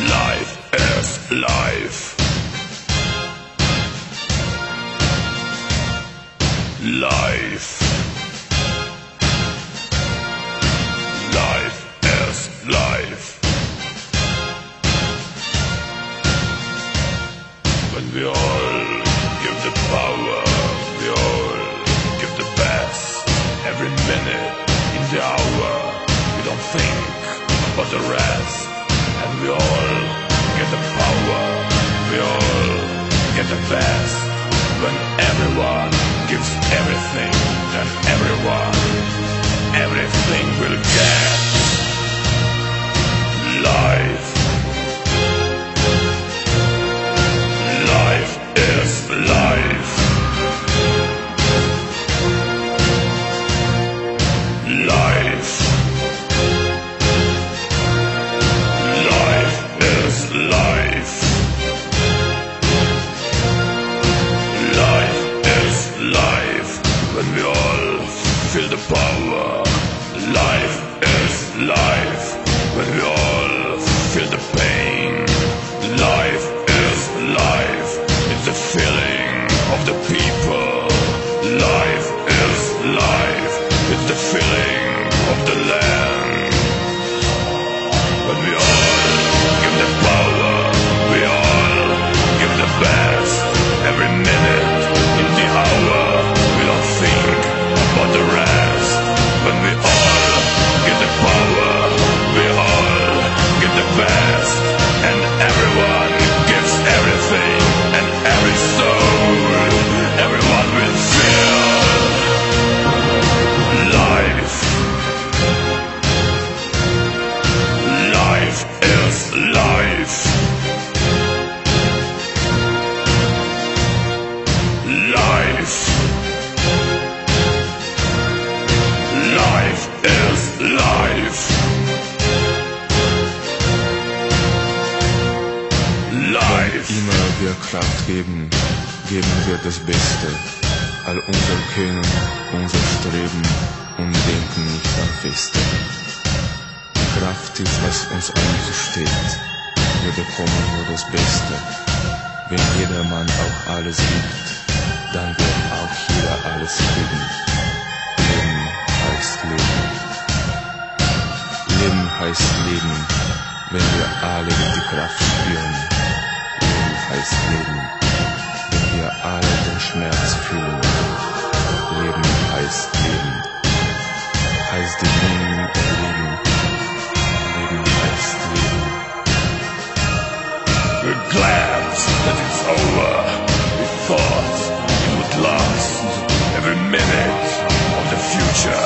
life. Life is life. Life. Life is life. When we all give the power, we all give the best. Every minute in the hour, we don't think about the rest. And we all get the power, we all get the best. When everyone gives everything, then everything will get. Life. Life is life. Life. Life is life. Life is life. When we all feel the power. Life is life. When we all feel the pain. Life is life. It's the feeling of the people. Life is life. It's the feeling of the land. When we all give the power, we all give the best. Every minute in the hour, we don't think about the rest. When we all give the power, we all give the best. And everyone gives everything, and every soul, everyone will feel. Life. Life is life. Life. Life is life. Life. Wenn immer wir Kraft geben, geben wir das Beste. All unser Können, unser Streben und denken nicht an Feste. Kraft ist, was uns einzusteht. Wir bekommen nur das Beste. Wenn jedermann auch alles gibt, dann wird auch jeder alles kriegen. Leben heißt Leben. Leben heißt Leben, wenn wir alle die Kraft spüren. Leben heißt Leben, wenn wir alle den Schmerz fühlen. Leben heißt Leben, heißt die Blumen erleben. Leben heißt Leben. We're glad that it's over. We thought it would last. Every minute of the future